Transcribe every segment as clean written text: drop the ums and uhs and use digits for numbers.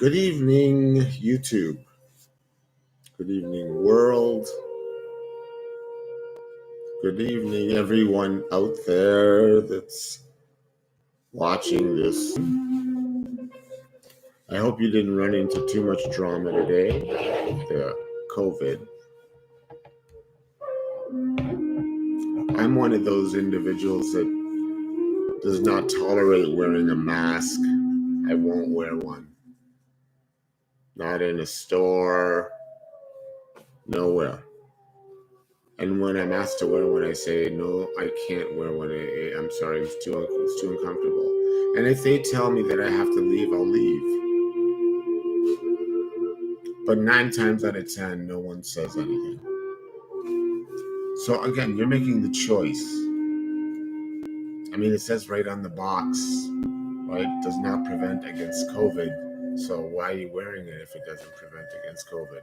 Good evening, YouTube. Good evening, world. Good evening, everyone out there that's watching this. I hope you didn't run into too much drama today with the COVID. I'm one of those individuals that does not tolerate wearing a mask. I won't wear one. Not in a store, nowhere. And when I'm asked to wear one, I say, no, I can't wear one. I'm sorry, it's too uncomfortable. And if they tell me that I have to leave, I'll leave. But 9 times out of 10, no one says anything. So again, you're making the choice. I mean, it says right on the box, right? Does not prevent against COVID. So why are you wearing it if it doesn't prevent against COVID?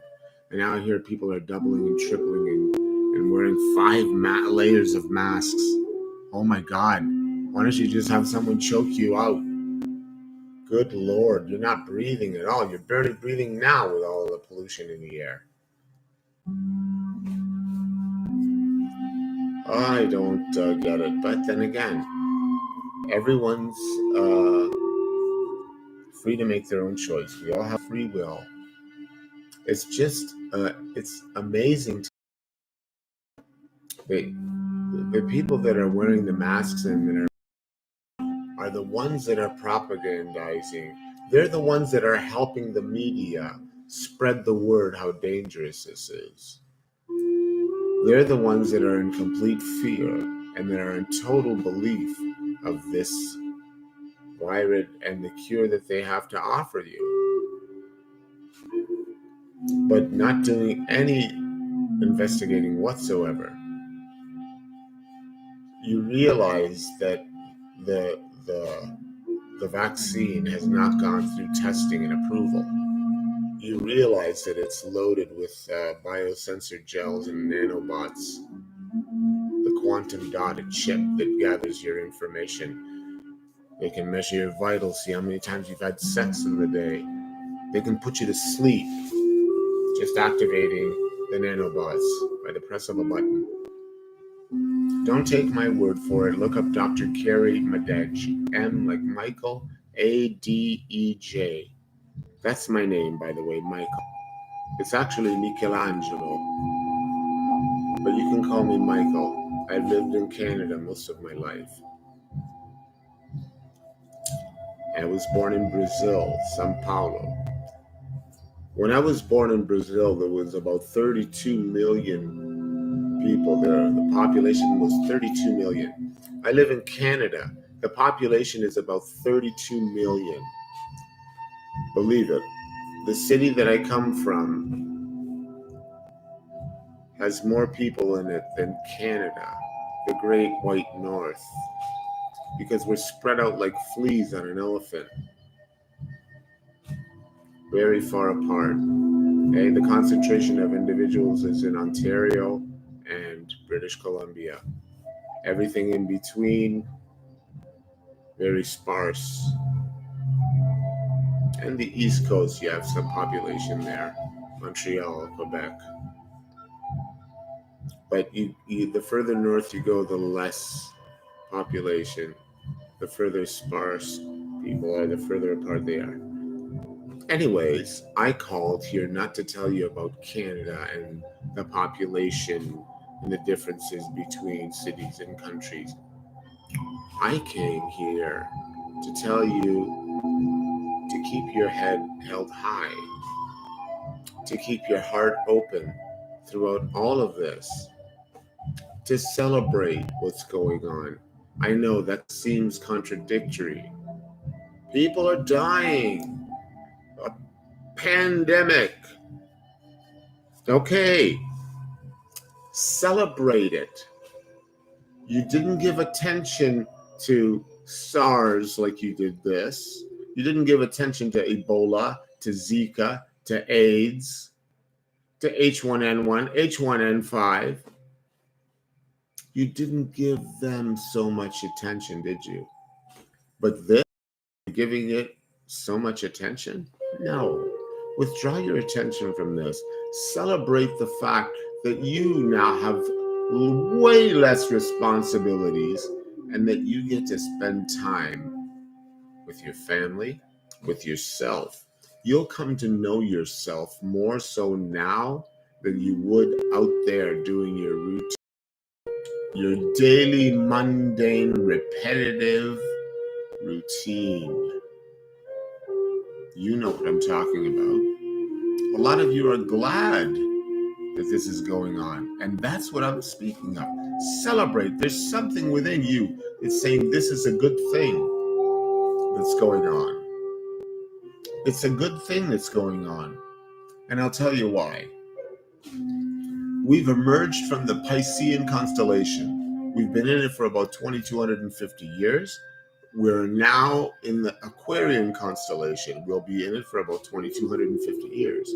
And now I hear people are doubling and tripling and wearing 5 layers of masks. Oh my God. Why don't you just have someone choke you out? Good Lord, you're not breathing at all. You're barely breathing now with all the pollution in the air. I don't get it. But then again, everyone's free to make their own choice. We all have free will. It's just, it's amazing. The people that are wearing the masks and that are the ones that are propagandizing. They're the ones that are helping the media spread the word how dangerous this is. They're the ones that are in complete fear and that are in total belief of this virus and the cure that they have to offer you, but not doing any investigating whatsoever. You realize that the vaccine has not gone through testing and approval. You realize that it's loaded with biosensor gels and nanobots, the quantum dotted chip that gathers your information. They can measure your vitals, see how many times you've had sex in the day. They can put you to sleep just activating the nanobots by the press of a button. Don't take my word for it. Look up Dr. Carrie Madej. M like Michael, A-D-E-J. That's my name, by the way, Michael. It's actually Michelangelo, but you can call me Michael. I've lived in Canada most of my life. I was born in Brazil, São Paulo. When I was born in Brazil, there was about 32 million people there. The population was 32 million. I live in Canada. The population is about 32 million. Believe it. The city that I come from has more people in it than Canada, the Great White North, because we're spread out like fleas on an elephant, very far apart. Okay? The concentration of individuals is in Ontario and British Columbia. Everything in between, very sparse. And the East Coast, you have some population there, Montreal, Quebec. But the further north you go, the less population. The further sparse people are, the further apart they are. Anyways, I called here not to tell you about Canada and the population and the differences between cities and countries. I came here to tell you to keep your head held high, to keep your heart open throughout all of this, to celebrate what's going on. I know that seems contradictory. People are dying. A pandemic. Okay. Celebrate it. You didn't give attention to SARS like you did this. You didn't give attention to Ebola, to Zika, to AIDS, to H1N1, H1N5. You didn't give them so much attention, did you? But this, giving it so much attention? No. Withdraw your attention from this. Celebrate the fact that you now have way less responsibilities and that you get to spend time with your family, with yourself. You'll come to know yourself more so now than you would out there doing your routine, your daily, mundane, repetitive routine. You know what I'm talking about. A lot of you are glad that this is going on, and that's what I'm speaking of. Celebrate. There's something within you that's saying this is a good thing that's going on. It's a good thing that's going on, and I'll tell you why. We've emerged from the Piscean constellation. We've been in it for about 2,250 years. We're now in the Aquarian constellation. We'll be in it for about 2,250 years.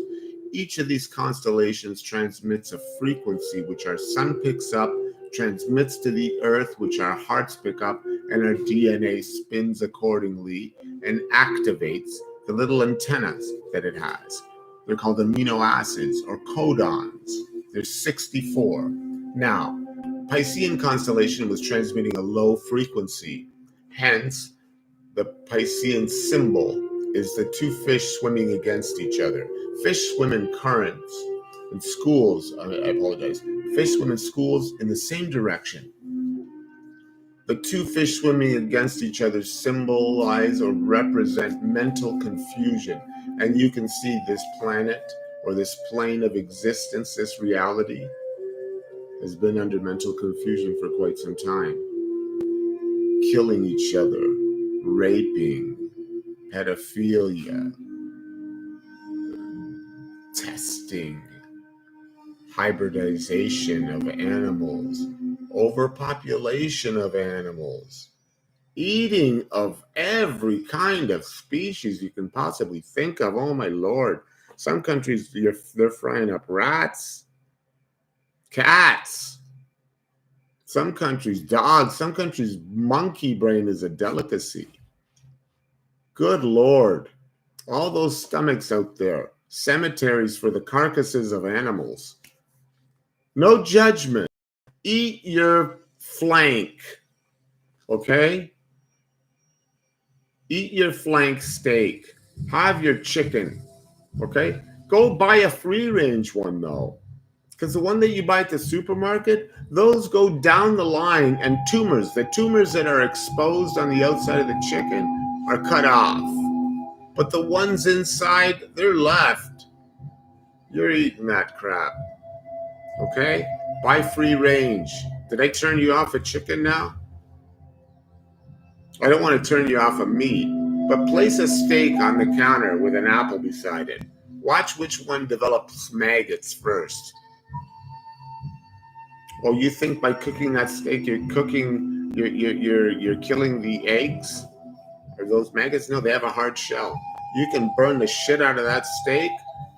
Each of these constellations transmits a frequency which our sun picks up, transmits to the earth, which our hearts pick up, and our DNA spins accordingly and activates the little antennas that it has. They're called amino acids or codons. There's 64. Now, Piscean constellation was transmitting a low frequency. Hence, the Piscean symbol is the two fish swimming against each other. Fish swim in currents in schools. I apologize. Fish swim in schools in the same direction. The two fish swimming against each other symbolize or represent mental confusion. And you can see this planet or this plane of existence, this reality, has been under mental confusion for quite some time. Killing each other, raping, pedophilia, testing, hybridization of animals, overpopulation of animals, eating of every kind of species you can possibly think of. Oh my Lord. Some countries, they're frying up rats, cats. Some countries, dogs. Some countries, monkey brain is a delicacy. Good Lord. All those stomachs out there, cemeteries for the carcasses of animals. No judgment. Eat your flank, okay? Eat your flank steak. Have your chicken, okay? Go buy a free-range one, though. Because the one that you buy at the supermarket, those go down the line, and the tumors that are exposed on the outside of the chicken are cut off. But the ones inside, they're left. You're eating that crap. Okay? Buy free range. Did I turn you off of chicken now? I don't want to turn you off of meat, but place a steak on the counter with an apple beside it. Watch which one develops maggots first. Oh, you think by cooking that steak you're killing the eggs or those maggots? No, they have a hard shell. You can burn the shit out of that steak.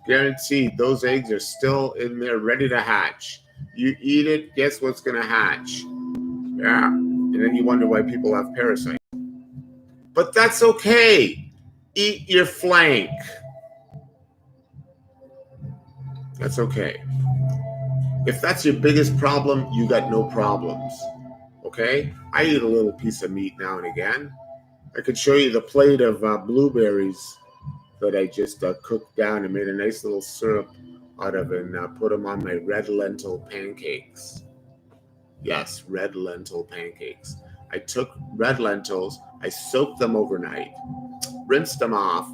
Guaranteed, those eggs are still in there ready to hatch. You eat it, guess what's going to hatch? Yeah. And then you wonder why people have parasites. But that's okay. Eat your flank. That's okay. If that's your biggest problem, you got no problems. Okay? I eat a little piece of meat now and again. I could show you the plate of blueberries that I just cooked down and made a nice little syrup out of and put them on my red lentil pancakes. Yes, red lentil pancakes. I took red lentils, I soaked them overnight, rinsed them off,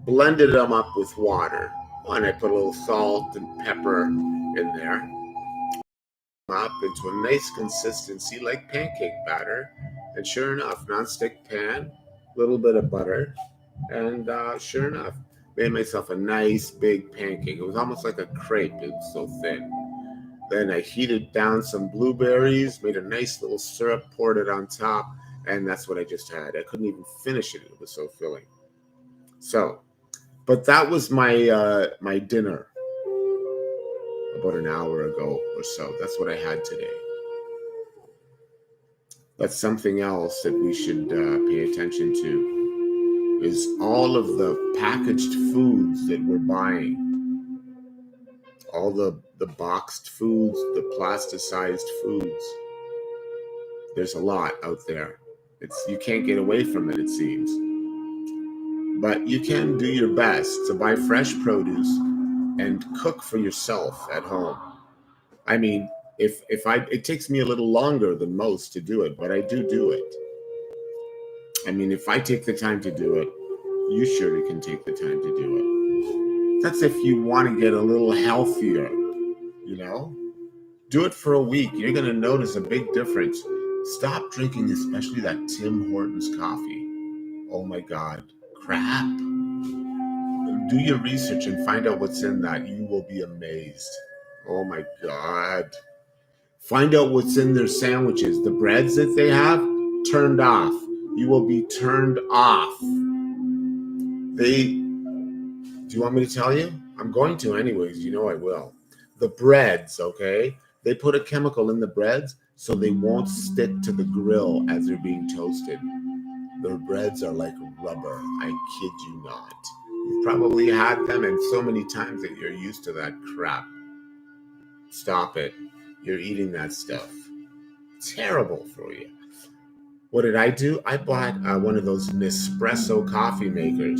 blended them up with water, and I put a little salt and pepper in there. Up into a nice consistency like pancake batter. And sure enough, nonstick pan, a little bit of butter, and sure enough, made myself a nice big pancake. It was almost like a crepe. It was so thin. Then I heated down some blueberries, made a nice little syrup, poured it on top, and that's what I just had. I couldn't even finish it. It was so filling. So, but that was my my dinner about an hour ago or so. That's what I had today. That's something else that we should pay attention to. is all of the packaged foods that we're buying, all the boxed foods, the plasticized foods. There's a lot out there. You can't get away from it, it seems. But you can do your best to buy fresh produce and cook for yourself at home. I mean, it takes me a little longer than most to do it, but I do it. I mean, if I take the time to do it, you surely can take the time to do it. That's if you want to get a little healthier, you know? Do it for a week. You're going to notice a big difference. Stop drinking, especially that Tim Hortons coffee. Oh my God, crap. Do your research and find out what's in that. You will be amazed. Oh my God. Find out what's in their sandwiches. The breads that they have, turned off. You will be turned off. Do you want me to tell you? I'm going to anyways. You know I will. The breads, okay? They put a chemical in the breads so they won't stick to the grill as they're being toasted. Their breads are like rubber. I kid you not. You've probably had them and so many times that you're used to that crap. Stop it. You're eating that stuff. Terrible for you. What did I do? I bought one of those Nespresso coffee makers.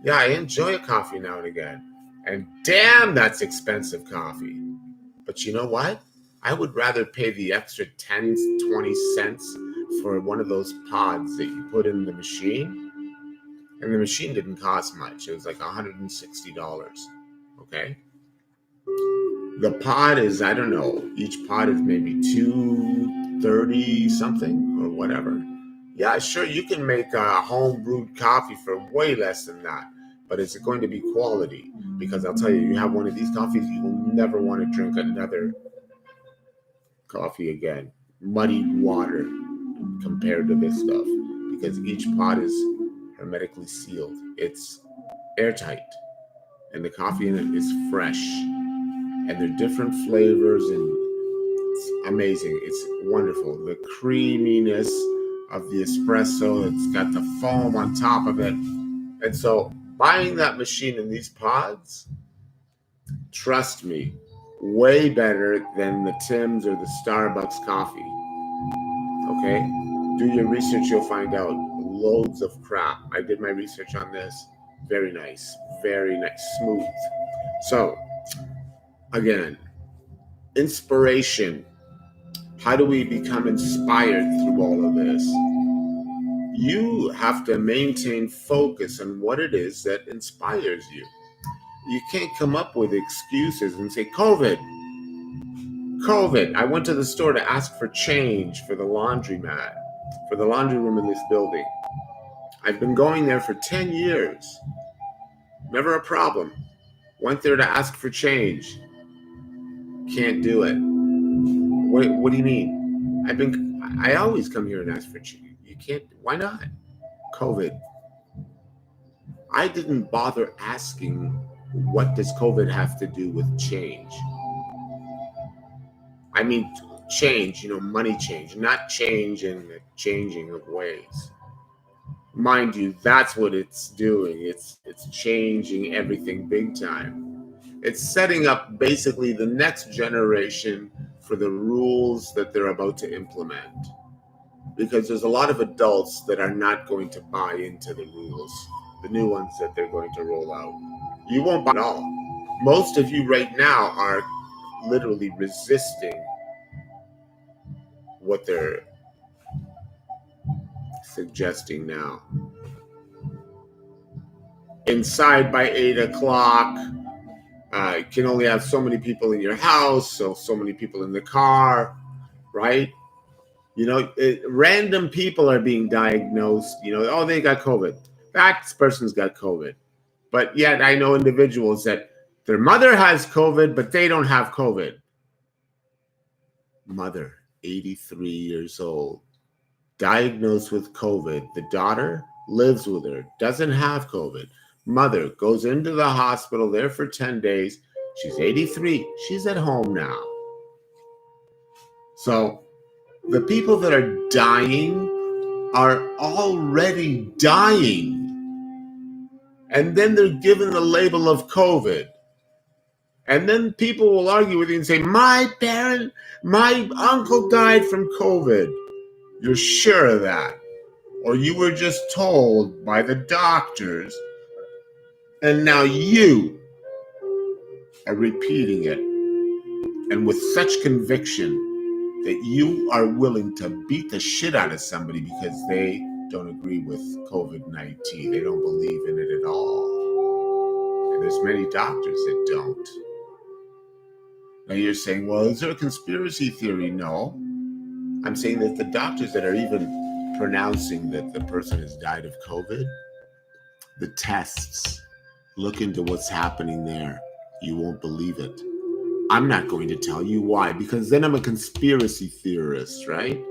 Yeah, I enjoy a coffee now and again. And damn, that's expensive coffee. But you know what? I would rather pay the extra 10, 20 cents for one of those pods that you put in the machine. And the machine didn't cost much. It was like $160. Okay? The pod is, I don't know, each pod is maybe $2.30 something or whatever. Yeah, sure, you can make a home brewed coffee for way less than that. But is it going to be quality? Because I'll tell you, you have one of these coffees, you will never want to drink another coffee again. Muddied water compared to this stuff. Because each pot is hermetically sealed. It's airtight. And the coffee in it is fresh. And they're different flavors and it's amazing. It's wonderful. The creaminess of the espresso, it's got the foam on top of it. And so buying that machine in these pods, trust me, way better than the Tim's or the Starbucks coffee. Okay? Do your research, you'll find out. Loads of crap. I did my research on this. Very nice. Very nice. Smooth. So, again, inspiration. How do we become inspired through all of this? You have to maintain focus on what it is that inspires you. You can't come up with excuses and say, COVID. I went to the store to ask for change for the laundromat, for the laundry room in this building. I've been going there for 10 years. Never a problem. Went there to ask for change. Can't do it. What do you mean? I always come here and ask for change. You can't. Why not? COVID. I didn't bother asking what does COVID have to do with change. I mean change, money change, not change in the changing of ways. Mind you, that's what it's doing. It's changing everything big time. It's setting up basically the next generation for the rules that they're about to implement. Because there's a lot of adults that are not going to buy into the rules, the new ones that they're going to roll out. You won't buy at all. Most of you right now are literally resisting what they're suggesting now. Inside by 8 o'clock, you can only have so many people in your house, so many people in the car, right? Random people are being diagnosed, oh, they got COVID. That person's got COVID. But yet I know individuals that their mother has COVID, but they don't have COVID. Mother, 83 years old, diagnosed with COVID. The daughter lives with her, doesn't have COVID. Mother goes into the hospital there for 10 days. She's 83. She's at home now. So the people that are dying are already dying. And then they're given the label of COVID. And then people will argue with you and say, my uncle died from COVID. You're sure of that? Or you were just told by the doctors, and now you are repeating it, and with such conviction that you are willing to beat the shit out of somebody because they don't agree with COVID-19. They don't believe in it at all. And there's many doctors that don't. Now you're saying, well, is there a conspiracy theory? No. I'm saying that the doctors that are even pronouncing that the person has died of COVID, the tests, look into what's happening there. You won't believe it. I'm not going to tell you why, because then I'm a conspiracy theorist, right?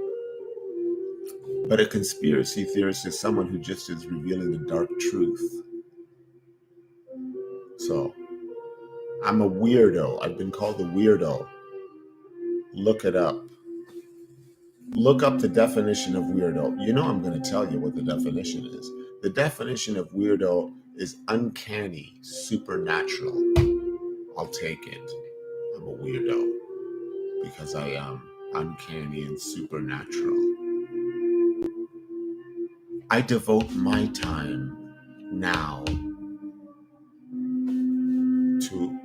But a conspiracy theorist is someone who just is revealing the dark truth. So, I'm a weirdo. I've been called a weirdo. Look it up. Look up the definition of weirdo. You know I'm going to tell you what the definition is. The definition of weirdo is uncanny, supernatural. I'll take it. I'm a weirdo because I am uncanny and supernatural. I devote my time now to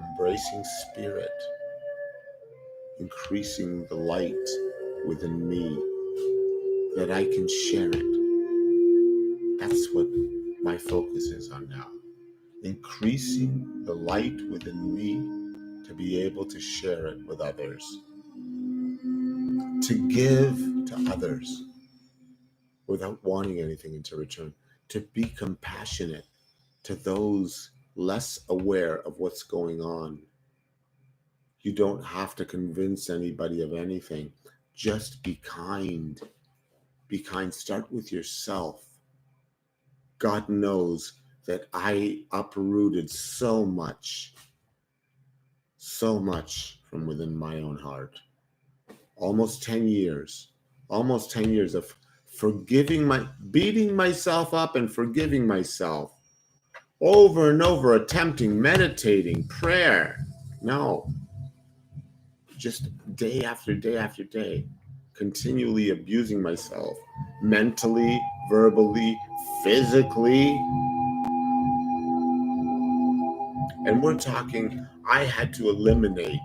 embracing spirit, increasing the light within me that I can share it. That's what my focus is on now. Increasing the light within me to be able to share it with others, to give to others without wanting anything in return, to be compassionate to those less aware of what's going on. You don't have to convince anybody of anything. Just be kind. Be kind. Start with yourself. God knows that I uprooted so much from within my own heart. Almost 10 years of beating myself up and forgiving myself over and over, attempting, meditating, prayer. No, just day after day after day, continually abusing myself, mentally, verbally, physically. And we're talking, I had to eliminate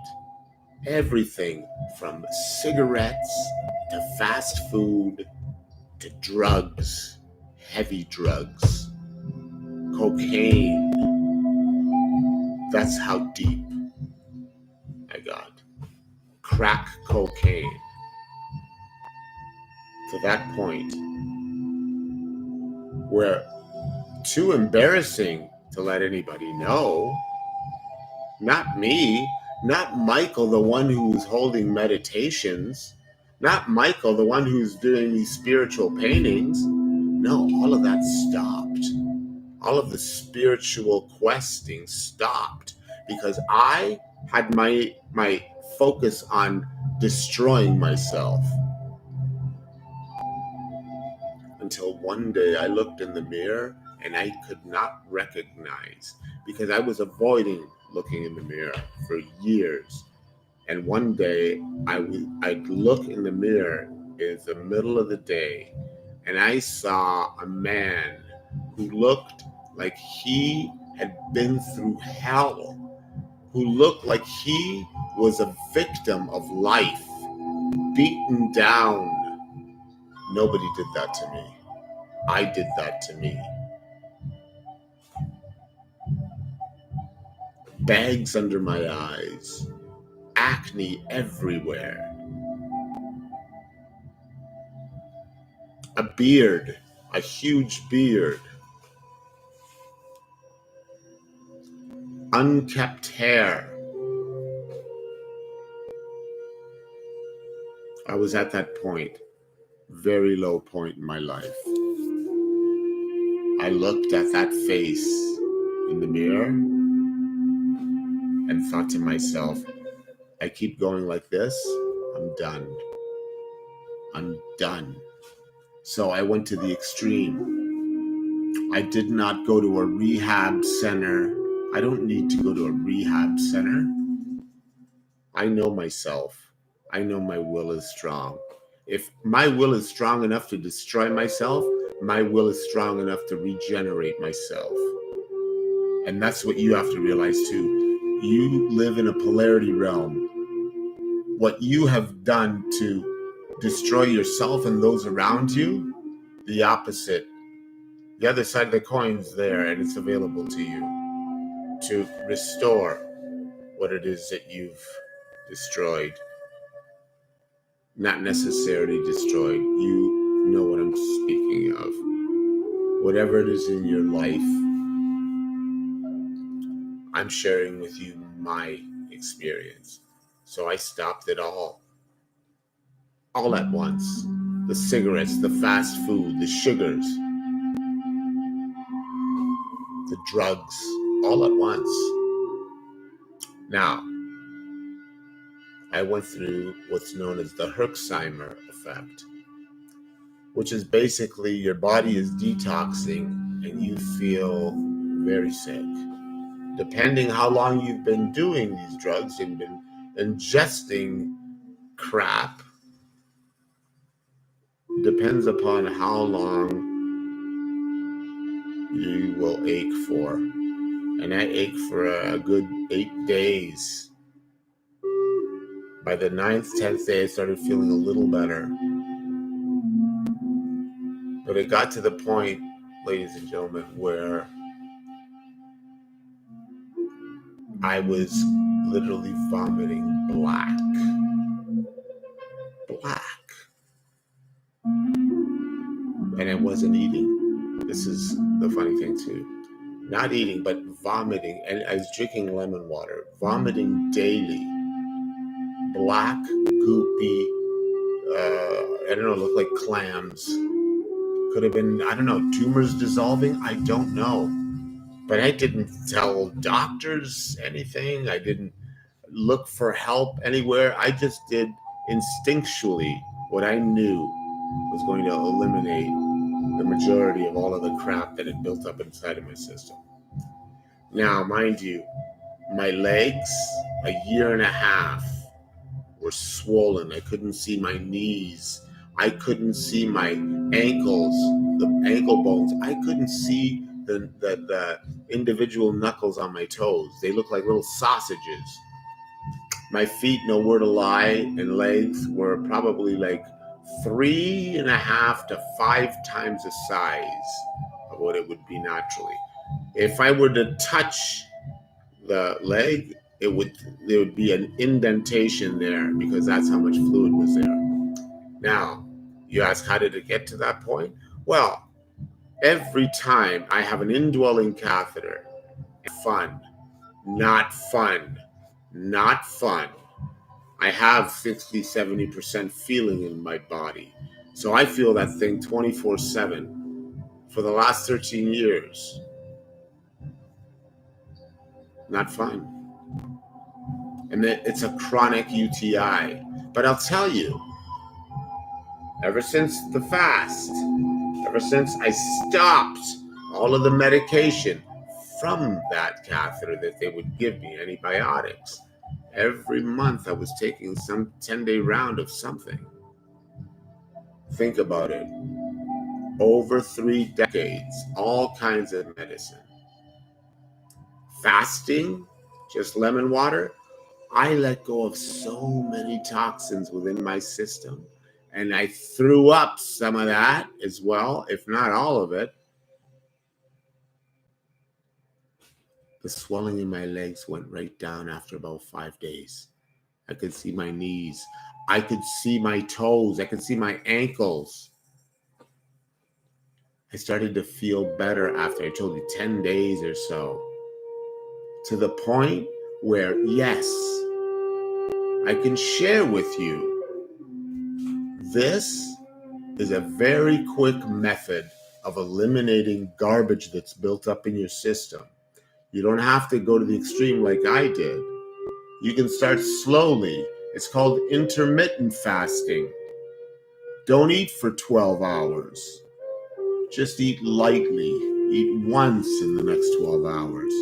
everything from cigarettes to fast food to drugs, heavy drugs, cocaine. That's how deep I got. Crack cocaine. To that point where too embarrassing to let anybody know. Not me, not Michael, the one who's holding meditations, not Michael, the one who's doing these spiritual paintings. No, all of that stopped. All of the spiritual questing stopped because I had my focus on destroying myself. Until one day I looked in the mirror and I could not recognize, because I was avoiding looking in the mirror for years. And one day I'd look in the mirror in the middle of the day and I saw a man who looked like he had been through hell, who looked like he was a victim of life, beaten down. Nobody did that to me. I did that to me. Bags under my eyes, acne everywhere, a beard, a huge beard, unkept hair. I was at that point, very low point in my life. I looked at that face in the mirror and thought to myself, I keep going like this, I'm done. I'm done. So I went to the extreme. I did not go to a rehab center. I don't need to go to a rehab center. I know myself. I know my will is strong. If my will is strong enough to destroy myself, my will is strong enough to regenerate myself. And that's what you have to realize too. You live in a polarity realm. What you have done to destroy yourself and those around you, the opposite. The other side of the coin's there, and it's available to you to restore what it is that you've destroyed. Not necessarily destroyed. You know what I'm speaking of. Whatever it is in your life, I'm sharing with you my experience. So I stopped it all at once. The cigarettes, the fast food, the sugars, the drugs, all at once. Now, I went through what's known as the Herxheimer effect, which is basically your body is detoxing and you feel very sick. Depending how long you've been doing these drugs and been ingesting crap, depends upon how long you will ache for. And I ached for a good 8 days. By the 9th, 10th day, I started feeling a little better. But it got to the point, ladies and gentlemen, where I was literally vomiting black. And I wasn't eating. This is the funny thing too. Not eating, but vomiting. And I was drinking lemon water, vomiting daily. Black, goopy, I don't know, looked like clams. Could have been, I don't know, tumors dissolving. I don't know. But I didn't tell doctors anything. I didn't look for help anywhere. I just did instinctually what I knew was going to eliminate the majority of all of the crap that had built up inside of my system. Now, mind you, my legs, a year and a half, were swollen. I couldn't see my knees. I couldn't see my ankles, the ankle bones. I couldn't see the individual knuckles on my toes. They looked like little sausages. My feet, no word of lie, and legs were probably like 3.5 to 5 times the size of what it would be naturally. If I were to touch the leg, there would be an indentation there because that's how much fluid was there. Now, you ask, how did it get to that point? Well, every time I have an indwelling catheter, not fun. I have 60-70% feeling in my body. So I feel that thing 24/7 for the last 13 years. Not fun. And it's a chronic UTI. But I'll tell you, ever since the fast, ever since I stopped all of the medication from that catheter that they would give me, antibiotics, every month I was taking some 10-day round of something. Think about it. Over 3 decades, all kinds of medicine. Fasting, just lemon water. I let go of so many toxins within my system. And I threw up some of that as well, if not all of it. The swelling in my legs went right down after about 5 days. I could see my knees. I could see my toes. I could see my ankles. I started to feel better after, I told you, 10 days or so. To the point where, yes, I can share with you. This is a very quick method of eliminating garbage that's built up in your system. You don't have to go to the extreme like I did. You can start slowly. It's called intermittent fasting. Don't eat for 12 hours. Just eat lightly. Eat once in the next 12 hours.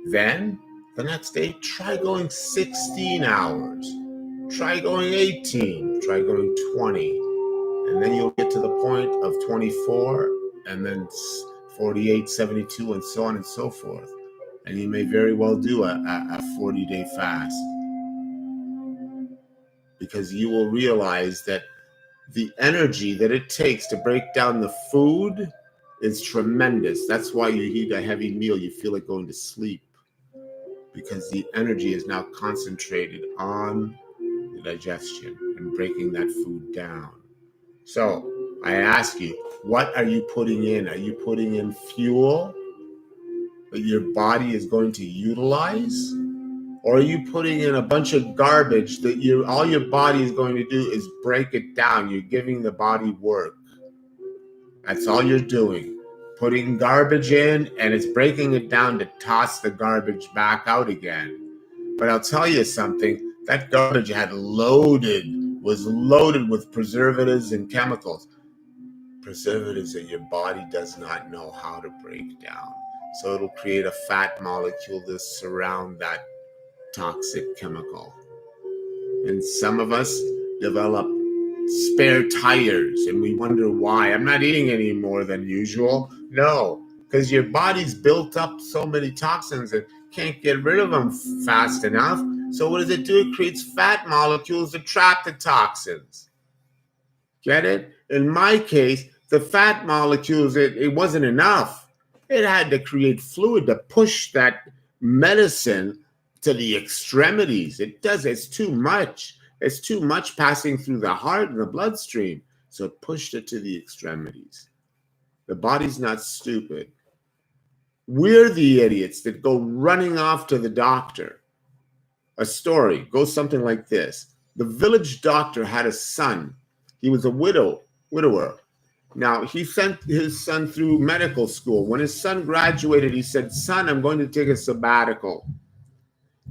Then, the next day, try going 16 hours. Try going 18. Try going 20. And then you'll get to the point of 24, and then 48, 72, and so on and so forth. And you may very well do a 40-day fast. Because you will realize that the energy that it takes to break down the food is tremendous. That's why you eat a heavy meal, you feel like going to sleep. Because the energy is now concentrated on the digestion and breaking that food down. So I ask you, what are you putting in? Are you putting in fuel that your body is going to utilize? Or are you putting in a bunch of garbage that all your body is going to do is break it down? You're giving the body work. That's all you're doing. Putting garbage in, and it's breaking it down to toss the garbage back out again. But I'll tell you something, that garbage was loaded with preservatives and chemicals. Preservatives that your body does not know how to break down. So it'll create a fat molecule to surround that toxic chemical. And some of us develop spare tires and we wonder why. I'm not eating any more than usual. No, because your body's built up so many toxins and can't get rid of them fast enough. So what does it do? It creates fat molecules to trap the toxins. Get it? In my case, the fat molecules, it wasn't enough. It had to create fluid to push that medicine to the extremities. It's too much. It's too much passing through the heart and the bloodstream. So it pushed it to the extremities. The body's not stupid. We're the idiots that go running off to the doctor. A story goes something like this. The village doctor had a son. He was a widower. Now, he sent his son through medical school. When his son graduated, he said, "Son, I'm going to take a sabbatical.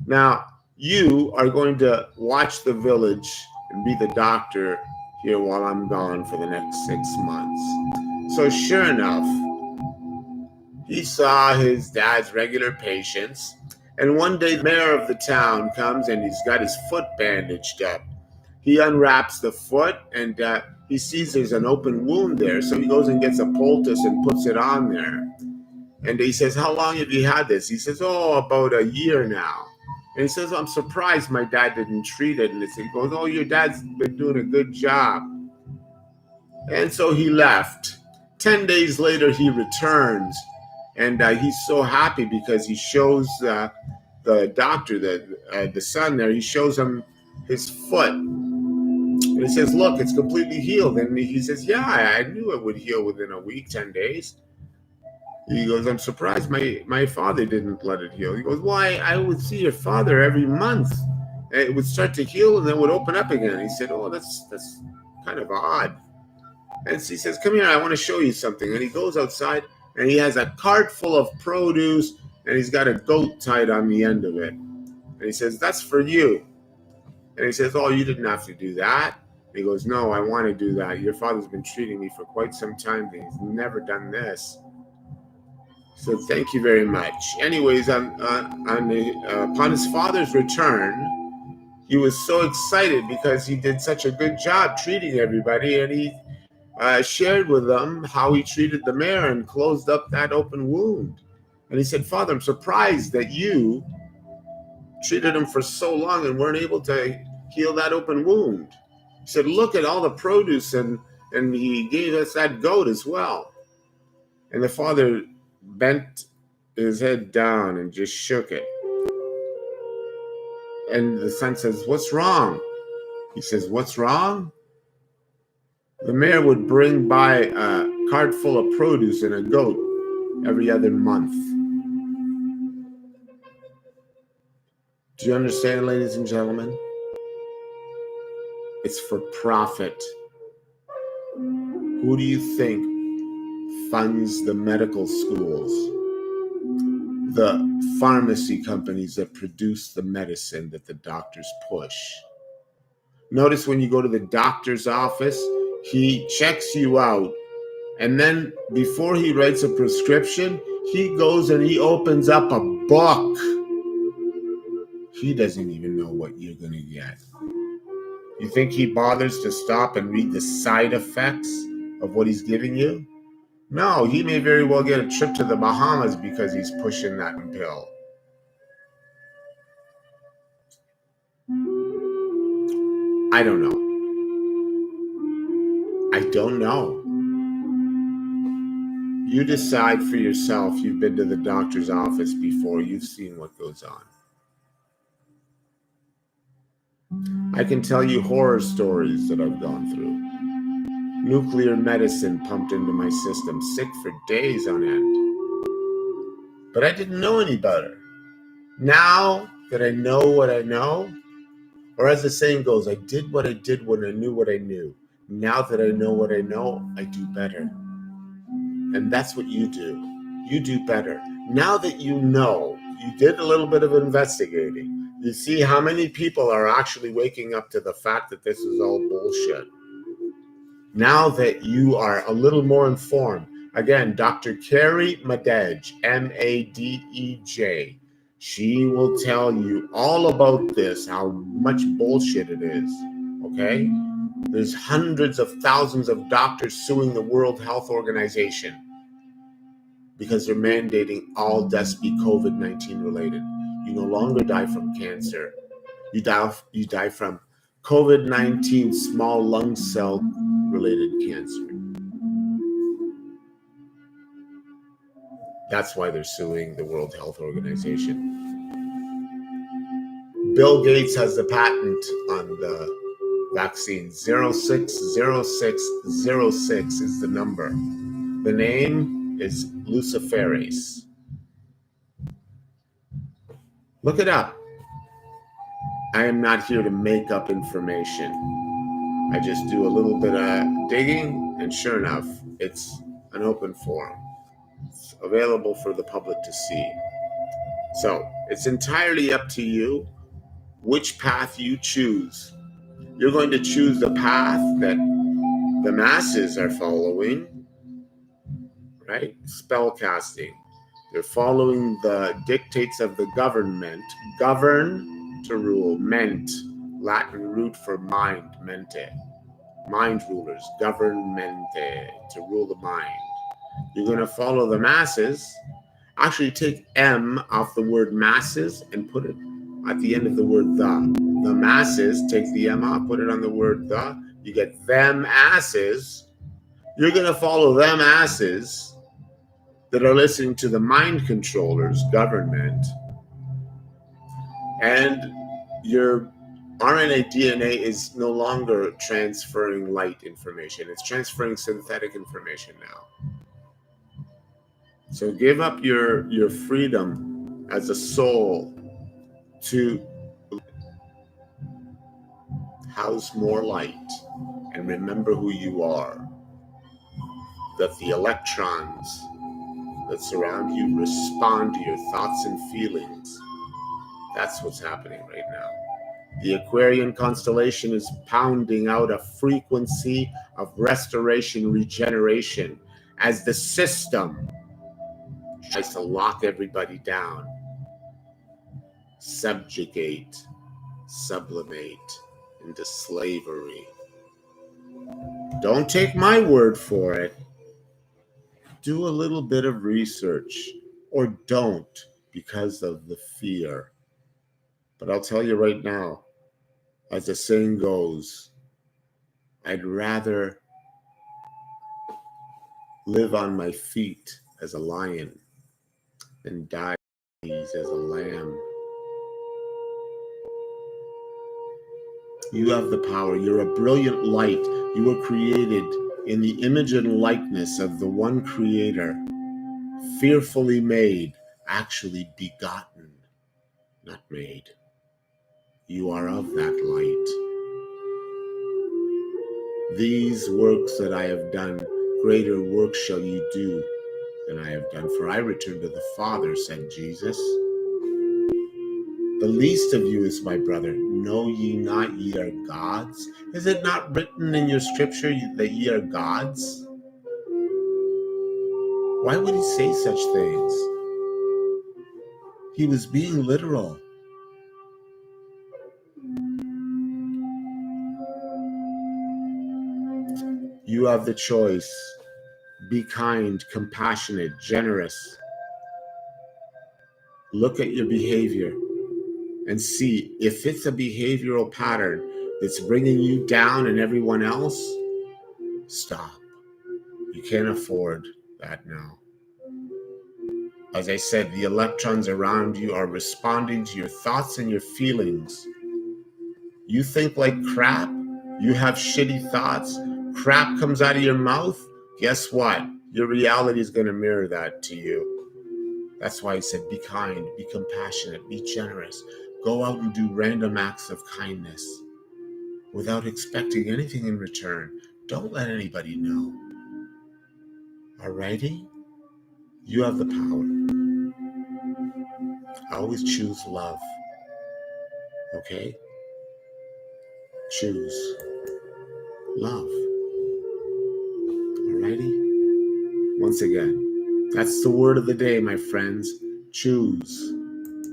Now, you are going to watch the village and be the doctor here while I'm gone for the next 6 months." So sure enough, he saw his dad's regular patients. And one day, the mayor of the town comes and he's got his foot bandaged up. He unwraps the foot and he sees there's an open wound there. So he goes and gets a poultice and puts it on there. And he says, "How long have you had this?" He says, "Oh, about a year now." And he says, "I'm surprised my dad didn't treat it." And he goes, "Oh, your dad's been doing a good job." And so he left. 10 days later, he returns. And he's so happy because he shows the doctor, the son there, he shows him his foot. And he says, "Look, it's completely healed." And he says, "Yeah, I knew it would heal within a week, 10 days. He goes, "I'm surprised my father didn't let it heal." He goes, "Why, I would see your father every month. And it would start to heal and then would open up again." He said, "Oh, that's kind of odd." And he says, "Come here, I want to show you something." And he goes outside and he has a cart full of produce and he's got a goat tied on the end of it. And he says, "That's for you." And he says, "Oh, you didn't have to do that." And he goes, "No, I want to do that. Your father's been treating me for quite some time and he's never done this. So thank you very much." Anyways, upon his father's return, he was so excited because he did such a good job treating everybody, and he shared with them how he treated the mayor and closed up that open wound. And he said, "Father, I'm surprised that you treated him for so long and weren't able to heal that open wound." He said, "Look at all the produce," and he gave us that goat as well. And the father bent his head down and just shook it. And the son says, "What's wrong?" He says, "What's wrong?" The mayor would bring by a cart full of produce and a goat every other month. Do you understand, ladies and gentlemen? It's for profit. Who do you think funds the medical schools? The pharmacy companies that produce the medicine that the doctors push. Notice when you go to the doctor's office, he checks you out And then before he writes a prescription, he goes and he opens up a book. He doesn't even know what you're going to get. You think he bothers to stop and read the side effects of what he's giving you? No, he may very well get a trip to the Bahamas because he's pushing that pill. I don't know. I don't know. You decide for yourself. You've been to the doctor's office before. You've seen what goes on. I can tell you horror stories that I've gone through. Nuclear medicine pumped into my system, sick for days on end. But I didn't know any better. Now that I know what I know, or as the saying goes, I did what I did when I knew what I knew. Now that I know what I know, I do better. And that's what you do. You do better. Now that you know, you did a little bit of investigating. You see how many people are actually waking up to the fact that this is all bullshit. Now that you are a little more informed, again, Dr. Carrie Madej, Madej, she will tell you all about this, how much bullshit it is, okay? There's hundreds of thousands of doctors suing the World Health Organization because they're mandating all deaths be COVID-19 related. You no longer die from cancer. You die from COVID-19 small lung cell related cancer. That's why they're suing the World Health Organization. Bill Gates has the patent on the vaccine. 060606 is the number. The name is luciferase. Look it up. I am not here to make up information. I just do a little bit of digging, and sure enough, it's an open forum. It's available for the public to see. So it's entirely up to you which path you choose. You're going to choose the path that the masses are following, right? Spell casting. They're following the dictates of the government. Govern to rule. Ment, Latin root for mind, mente. Mind rulers, govern mente, to rule the mind. You're going to follow the masses. Actually, take M off the word masses and put it at the end of the word the. The masses, take the M off, put it on the word the. You get them asses. You're going to follow them asses that are listening to the mind controllers, government. And your RNA DNA is no longer transferring light information. It's transferring synthetic information now. So give up your freedom as a soul to house more light and remember who you are. That the electrons that surround you respond to your thoughts and feelings. That's what's happening right now. The Aquarian constellation is pounding out a frequency of restoration, regeneration, as the system tries to lock everybody down, subjugate, sublimate into slavery. Don't take my word for it. Do a little bit of research, or don't, because of the fear. But I'll tell you right now, as the saying goes, I'd rather live on my feet as a lion than die as a lamb. You have the power. You're a brilliant light. You were created in the image and likeness of the one Creator, fearfully made, actually begotten, not made. You are of that light. These works that I have done, greater works shall you do than I have done, for I return to the Father, said Jesus. The least of you is my brother. Know ye not ye are gods? Is it not written in your scripture that ye are gods? Why would he say such things? He was being literal. You have the choice. Be kind, compassionate, generous. Look at your behavior and see if it's a behavioral pattern that's bringing you down and everyone else. Stop. You can't afford that now. As I said, the electrons around you are responding to your thoughts and your feelings. You think like crap, you have shitty thoughts, crap comes out of your mouth, guess what? Your reality is going to mirror that to you. That's why I said be kind, be compassionate, be generous. Go out and do random acts of kindness without expecting anything in return. Don't let anybody know. Alrighty? You have the power. Always choose love. Okay? Choose love. Alrighty? Once again, that's the word of the day, my friends. Choose